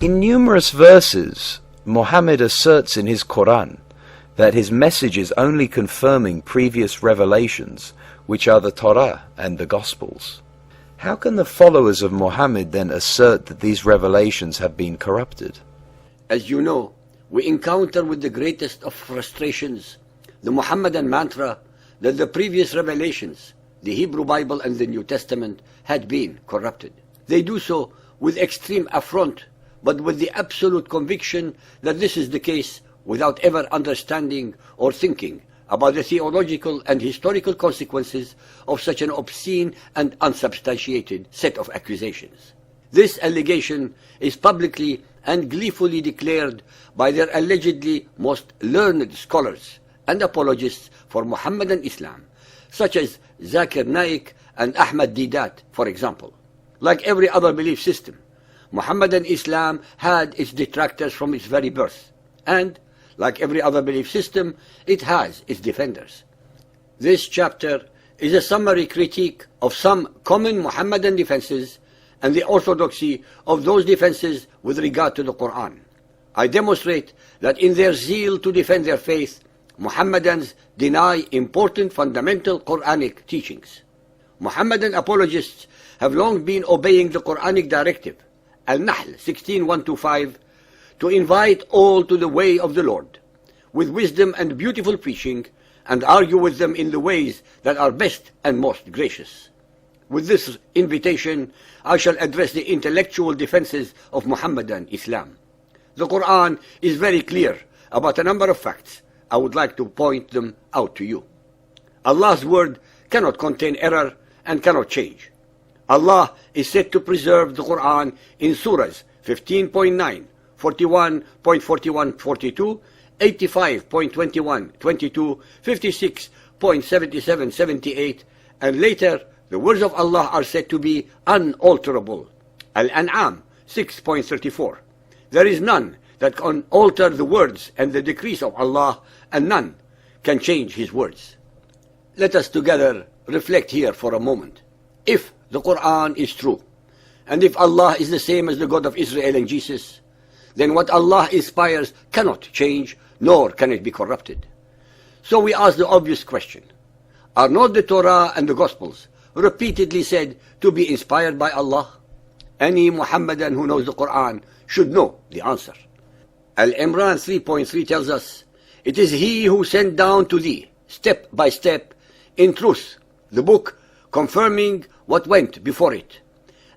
In numerous verses, Muhammad asserts in his Quran that his message is only confirming previous revelations, which are the Torah and the Gospels. How can the followers of Muhammad then assert that these revelations have been corrupted? As you know, we encounter with the greatest of frustrations the Muhammadan mantra that the previous revelations, the Hebrew Bible and the New Testament, had been corrupted. They do so with extreme affront, but with the absolute conviction that this is the case, without ever understanding or thinking about the theological and historical consequences of such an obscene and unsubstantiated set of accusations. This allegation is publicly and gleefully declared by their allegedly most learned scholars and apologists for Muhammadan Islam, such as Zakir Naik and Ahmad Didat, for example. Like every other belief system, Muhammadan Islam had its detractors from its very birth, and, like every other belief system, it has its defenders. This chapter is a summary critique of some common Muhammadan defenses and the orthodoxy of those defenses with regard to the Quran. I demonstrate that in their zeal to defend their faith, Muhammadans deny important fundamental Quranic teachings. Muhammadan apologists have long been obeying the Quranic directive, Al-Nahl 16:1-5, to invite all to the way of the Lord, with wisdom and beautiful preaching, and argue with them in the ways that are best and most gracious. With this invitation, I shall address the intellectual defenses of Muhammadan Islam. The Quran is very clear about a number of facts. I would like to point them out to you. Allah's word cannot contain error and cannot change. Allah is said to preserve the Quran in surahs 15.9, 41.41-42, 85.21-22, 56.77-78, and later the words of Allah are said to be unalterable. Al-An'am 6.34. There is none that can alter the words and the decrees of Allah, and none can change His words. Let us together reflect here for a moment. If the Quran is true, and if Allah is the same as the God of Israel and Jesus, then what Allah inspires cannot change, nor can it be corrupted. So we ask the obvious question: are not the Torah and the Gospels repeatedly said to be inspired by Allah? Any Muhammadan who knows the Quran should know the answer. Al-Imran 3.3 tells us, "It is He who sent down to thee, step by step, in truth, the book confirming what went before it.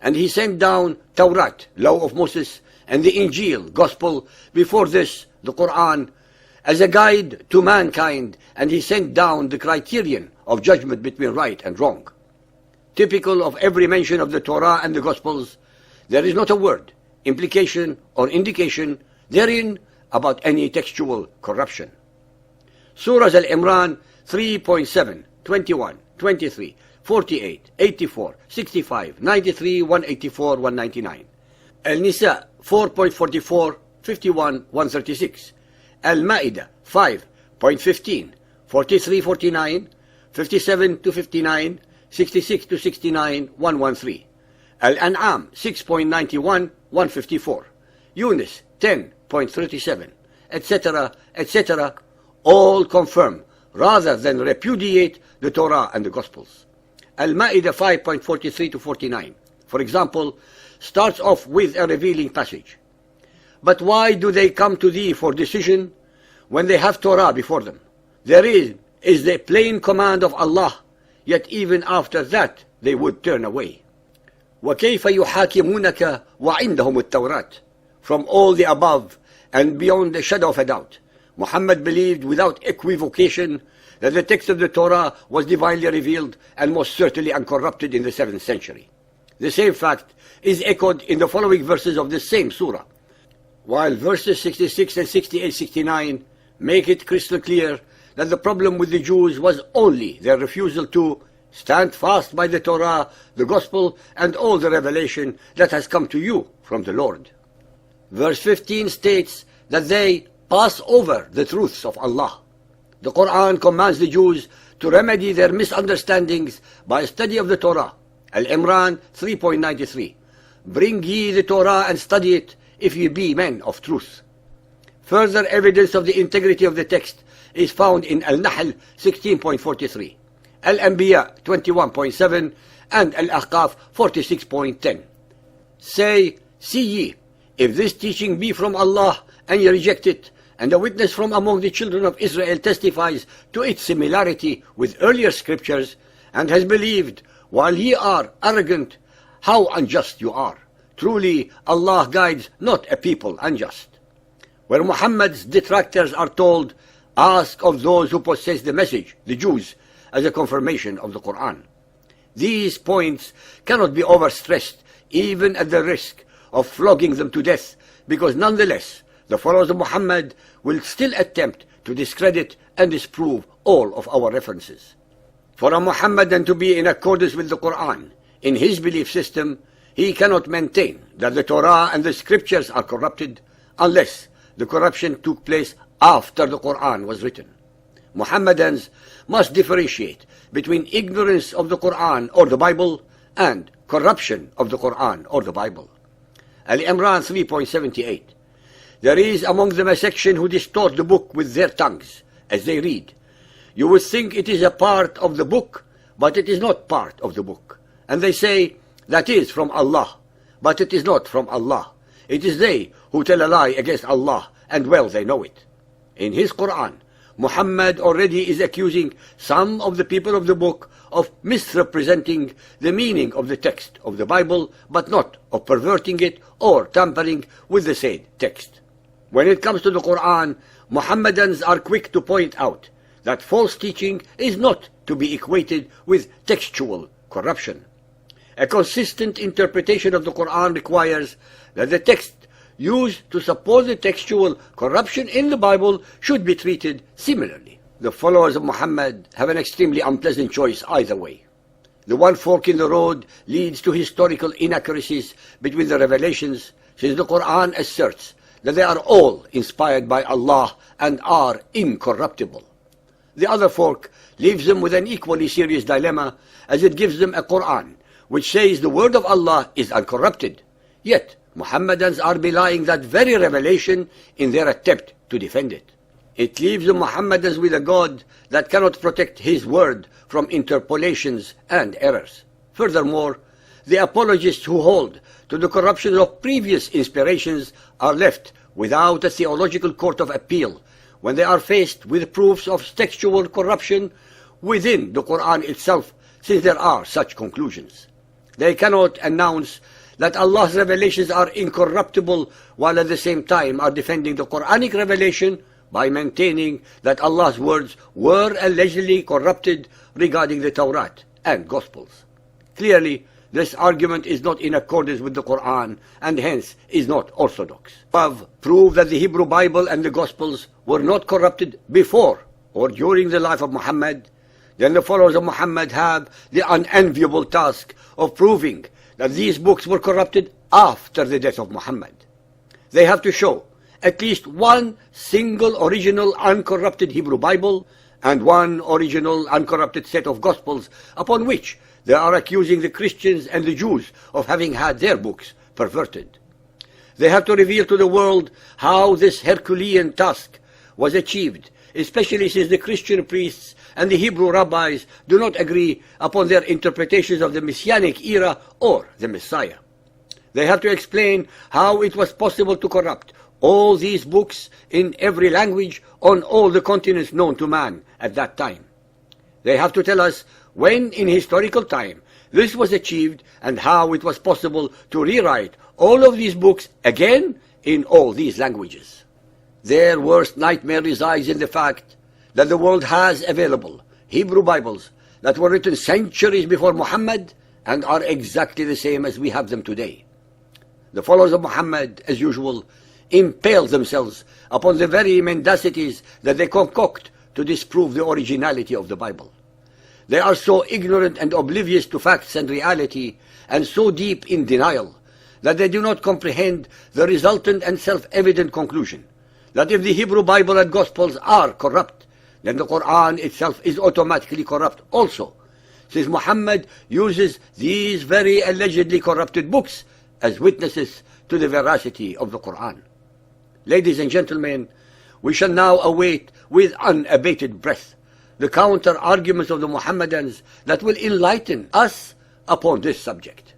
And He sent down Tawrat, law of Moses, and the Injil, gospel, before this, the Quran, as a guide to mankind, and He sent down the criterion of judgment between right and wrong." Typical of every mention of the Torah and the Gospels, there is not a word, implication, or indication therein about any textual corruption. Surahs Al-Imran 3.7, 21, 23, 48, 84, 65, 93, 184, 199. Al-Nisa 4.44, 51, 136. Al-Ma'idah 5.15, 43, 49, 57-59, 66-69, 113. Al-An'am 6.91, 154. Yunus 10.37, etc., etc., all confirm rather than repudiate the Torah and the Gospels. Al-Ma'idah 5.43-49, for example, starts off with a revealing passage. "But why do they come to thee for decision when they have Torah before them? Therein is the plain command of Allah, yet even after that they would turn away." وَكَيْفَ يُحَاكِمُونَكَ وَعِنْدَهُمُ التَّوْرَاتِ. From all the above, and beyond the shadow of a doubt, Muhammad believed without equivocation that the text of the Torah was divinely revealed and most certainly uncorrupted in the 7th century. The same fact is echoed in the following verses of this same surah, while verses 66 and 68-69 make it crystal clear that the problem with the Jews was only their refusal to stand fast by the Torah, the Gospel, and all the revelation that has come to you from the Lord. Verse 15 states that they pass over the truths of Allah. The Quran commands the Jews to remedy their misunderstandings by a study of the Torah. Al-Imran 3.93. "Bring ye the Torah and study it if ye be men of truth. Further evidence of the integrity of the text is found in Al-Nahl 16.43, Al-Anbiya 21.7, and Al-Ahqaf 46.10. Say, see ye, if this teaching be from Allah, and ye reject it, and a witness from among the children of Israel testifies to its similarity with earlier scriptures, and has believed, while ye are arrogant, how unjust you are. Truly, Allah guides not a people unjust. Where Muhammad's detractors are told, ask of those who possess the message, the Jews, as a confirmation of the Quran. These points cannot be overstressed, even at the risk of flogging them to death, because nonetheless, the followers of Muhammad will still attempt to discredit and disprove all of our references. For a Muhammadan to be in accordance with the Quran, in his belief system, he cannot maintain that the Torah and the scriptures are corrupted unless the corruption took place after the Quran was written. Muhammadans must differentiate between ignorance of the Quran or the Bible and corruption of the Quran or the Bible. Al-Imran 3.78. There is among them a section who distort the book with their tongues as they read. You would think it is a part of the book, but it is not part of the book. And they say, that is from Allah, but it is not from Allah. It is they who tell a lie against Allah, and well they know it. In his Quran, Muhammad already is accusing some of the people of the book of misrepresenting the meaning of the text of the Bible, but not of perverting it or tampering with the said text. When it comes to the Quran, Muhammadans are quick to point out that false teaching is not to be equated with textual corruption. A consistent interpretation of the Quran requires that the text used to support the textual corruption in the Bible should be treated similarly. The followers of Muhammad have an extremely unpleasant choice either way. The one fork in the road leads to historical inaccuracies between the revelations, since the Quran asserts that they are all inspired by Allah and are incorruptible. The other fork leaves them with an equally serious dilemma, as it gives them a Quran which says the word of Allah is uncorrupted, yet Muhammadans are belying that very revelation in their attempt to defend it. It leaves the Muhammadans with a God that cannot protect his word from interpolations and errors. Furthermore, the apologists who hold to the corruption of previous inspirations are left without a theological court of appeal when they are faced with proofs of textual corruption within the Quran itself, since there are such conclusions. They cannot announce that Allah's revelations are incorruptible while at the same time are defending the Quranic revelation by maintaining that Allah's words were allegedly corrupted regarding the Torah and Gospels. Clearly, this argument is not in accordance with the Quran and hence is not orthodox. Above prove that the Hebrew Bible and the Gospels were not corrupted before or during the life of Muhammad, then the followers of Muhammad have the unenviable task of proving that these books were corrupted after the death of Muhammad. They have to show at least one single original uncorrupted Hebrew Bible and one original uncorrupted set of Gospels upon which they are accusing the Christians and the Jews of having had their books perverted. They have to reveal to the world how this Herculean task was achieved, especially since the Christian priests and the Hebrew rabbis do not agree upon their interpretations of the Messianic era or the Messiah. They have to explain how it was possible to corrupt all these books in every language on all the continents known to man at that time. They have to tell us when in historical time this was achieved and how it was possible to rewrite all of these books again in all these languages. Their worst nightmare resides in the fact that the world has available Hebrew Bibles that were written centuries before Muhammad and are exactly the same as we have them today. The followers of Muhammad, as usual, impale themselves upon the very mendacities that they concoct to disprove the originality of the Bible. They are so ignorant and oblivious to facts and reality, and so deep in denial, that they do not comprehend the resultant and self-evident conclusion that if the Hebrew Bible and Gospels are corrupt, then the Quran itself is automatically corrupt also, since Muhammad uses these very allegedly corrupted books as witnesses to the veracity of the Quran. Ladies and gentlemen, we shall now await with unabated breath the counter-arguments of the Mohammedans that will enlighten us upon this subject.